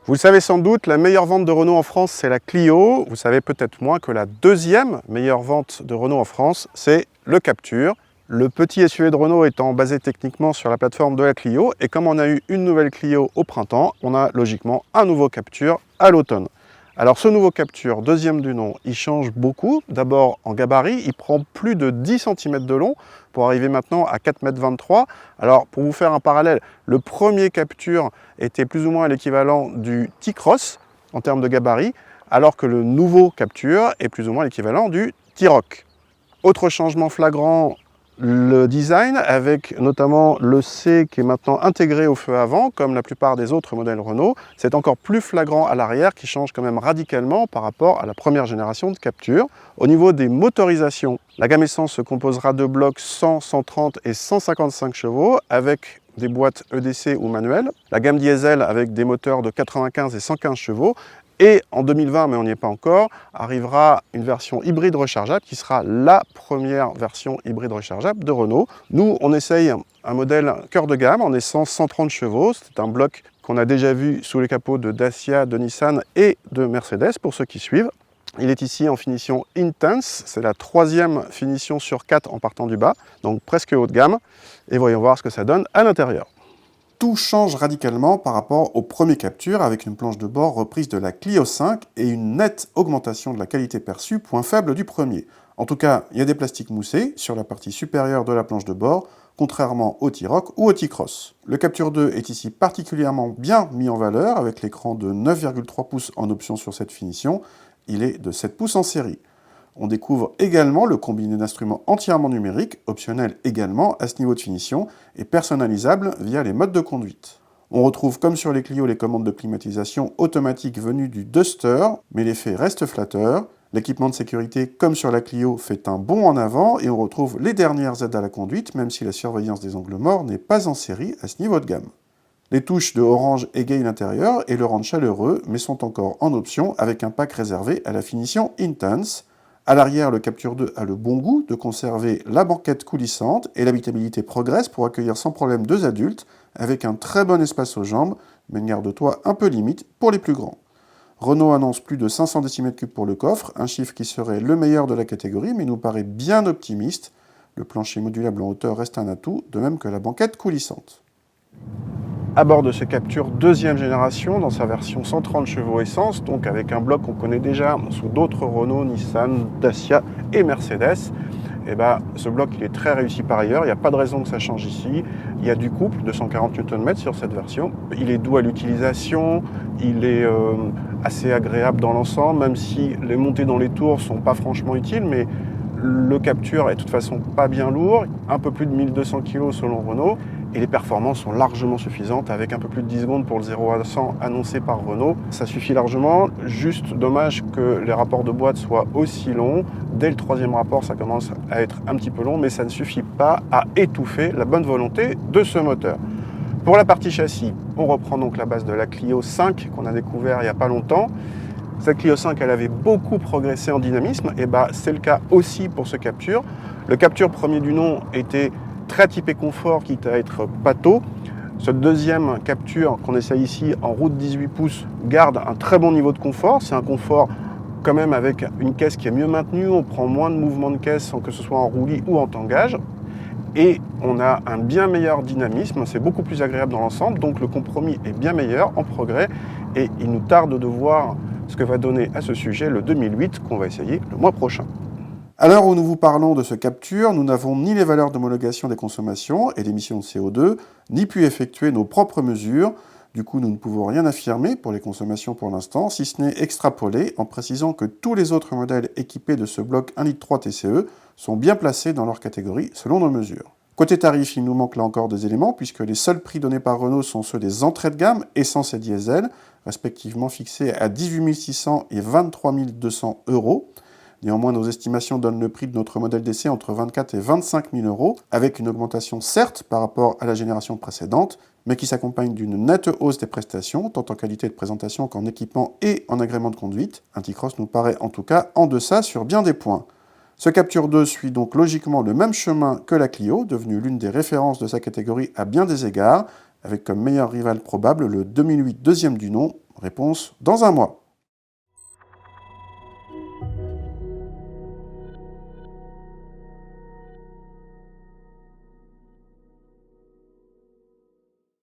Vous le savez sans doute, la meilleure vente de Renault en France, c'est la Clio. Vous savez peut-être moins que la deuxième meilleure vente de Renault en France, c'est le Captur. Le petit SUV de Renault étant basé techniquement sur la plateforme de la Clio, et comme on a eu une nouvelle Clio au printemps, on a logiquement un nouveau Captur à l'automne. Alors ce nouveau Captur, deuxième du nom, il change beaucoup. D'abord en gabarit, il prend plus de 10 cm de long pour arriver maintenant à 4,23 m. Alors pour vous faire un parallèle, le premier Captur était plus ou moins l'équivalent du T-Cross en termes de gabarit, alors que le nouveau Captur est plus ou moins l'équivalent du T-Roc. Autre changement flagrant, le design, avec notamment le C qui est maintenant intégré au feu avant, comme la plupart des autres modèles Renault. C'est encore plus flagrant à l'arrière, qui change quand même radicalement par rapport à la première génération de Captur. Au niveau des motorisations, la gamme essence se composera de blocs 100, 130 et 155 chevaux, avec des boîtes EDC ou manuelles. La gamme diesel avec des moteurs de 95 et 115 chevaux. Et en 2020, mais on n'y est pas encore, arrivera une version hybride rechargeable qui sera la première version hybride rechargeable de Renault. Nous, on essaye un modèle cœur de gamme en essence 130 chevaux. C'est un bloc qu'on a déjà vu sous les capots de Dacia, de Nissan et de Mercedes pour ceux qui suivent. Il est ici en finition Intense, c'est la troisième finition sur 4 en partant du bas, donc presque haut de gamme. Et voyons voir ce que ça donne à l'intérieur. Tout change radicalement par rapport au premier Captur avec une planche de bord reprise de la Clio 5 et une nette augmentation de la qualité perçue, point faible du premier. En tout cas, il y a des plastiques moussés sur la partie supérieure de la planche de bord, contrairement au T-Roc ou au T-Cross. Le Captur 2 est ici particulièrement bien mis en valeur avec l'écran de 9,3 pouces en option sur cette finition. Il est de 7 pouces en série. On découvre également le combiné d'instruments entièrement numériques, optionnel également à ce niveau de finition, et personnalisable via les modes de conduite. On retrouve comme sur les Clio les commandes de climatisation automatique venues du Duster, mais l'effet reste flatteur. L'équipement de sécurité, comme sur la Clio, fait un bond en avant et on retrouve les dernières aides à la conduite, même si la surveillance des angles morts n'est pas en série à ce niveau de gamme. Les touches de orange égayent l'intérieur et le rendent chaleureux, mais sont encore en option avec un pack réservé à la finition Intense. À l'arrière, le Captur 2 a le bon goût de conserver la banquette coulissante et l'habitabilité progresse pour accueillir sans problème 2 adultes avec un très bon espace aux jambes, mais une garde-toit un peu limite pour les plus grands. Renault annonce plus de 500 cm3 pour le coffre, un chiffre qui serait le meilleur de la catégorie mais nous paraît bien optimiste. Le plancher modulable en hauteur reste un atout, de même que la banquette coulissante. À bord de ce Captur deuxième génération, dans sa version 130 chevaux essence, donc avec un bloc qu'on connaît déjà sous d'autres Renault, Nissan, Dacia et Mercedes, et ce bloc il est très réussi par ailleurs, il n'y a pas de raison que ça change ici. Il y a du couple, 240 Nm sur cette version. Il est doux à l'utilisation, il est assez agréable dans l'ensemble, même si les montées dans les tours ne sont pas franchement utiles, mais le Captur est de toute façon pas bien lourd, un peu plus de 1200 kg selon Renault, et les performances sont largement suffisantes avec un peu plus de 10 secondes pour le 0 à 100 annoncé par Renault. Ça suffit largement, juste dommage que les rapports de boîte soient aussi longs. Dès le troisième rapport, ça commence à être un petit peu long, mais ça ne suffit pas à étouffer la bonne volonté de ce moteur. Pour la partie châssis, on reprend donc la base de la Clio 5 qu'on a découvert il n'y a pas longtemps. Cette Clio 5, elle avait beaucoup progressé en dynamisme, et c'est le cas aussi pour ce Captur. Le Captur premier du nom était très typé confort, quitte à être pâteau. Ce deuxième Captur qu'on essaye ici en route 18 pouces garde un très bon niveau de confort. C'est un confort quand même avec une caisse qui est mieux maintenue, on prend moins de mouvements de caisse sans que ce soit en roulis ou en tangage. Et on a un bien meilleur dynamisme, c'est beaucoup plus agréable dans l'ensemble, donc le compromis est bien meilleur, en progrès, et il nous tarde de voir ce que va donner à ce sujet le 2008 qu'on va essayer le mois prochain. À l'heure où nous vous parlons de ce Captur, nous n'avons ni les valeurs d'homologation des consommations et d'émissions de CO2, ni pu effectuer nos propres mesures. Du coup, nous ne pouvons rien affirmer pour les consommations pour l'instant, si ce n'est extrapoler en précisant que tous les autres modèles équipés de ce bloc 1,3 litre TCE sont bien placés dans leur catégorie selon nos mesures. Côté tarif, il nous manque là encore des éléments puisque les seuls prix donnés par Renault sont ceux des entrées de gamme, essence et diesel, respectivement fixés à 18 600 et 23 200 euros. Néanmoins, nos estimations donnent le prix de notre modèle d'essai entre 24 et 25 000 euros, avec une augmentation certes par rapport à la génération précédente, mais qui s'accompagne d'une nette hausse des prestations, tant en qualité de présentation qu'en équipement et en agrément de conduite. Un T-Cross nous paraît en tout cas en deçà sur bien des points. Ce Captur 2 suit donc logiquement le même chemin que la Clio, devenue l'une des références de sa catégorie à bien des égards, avec comme meilleur rival probable le 2008 deuxième du nom, Réponse dans un mois.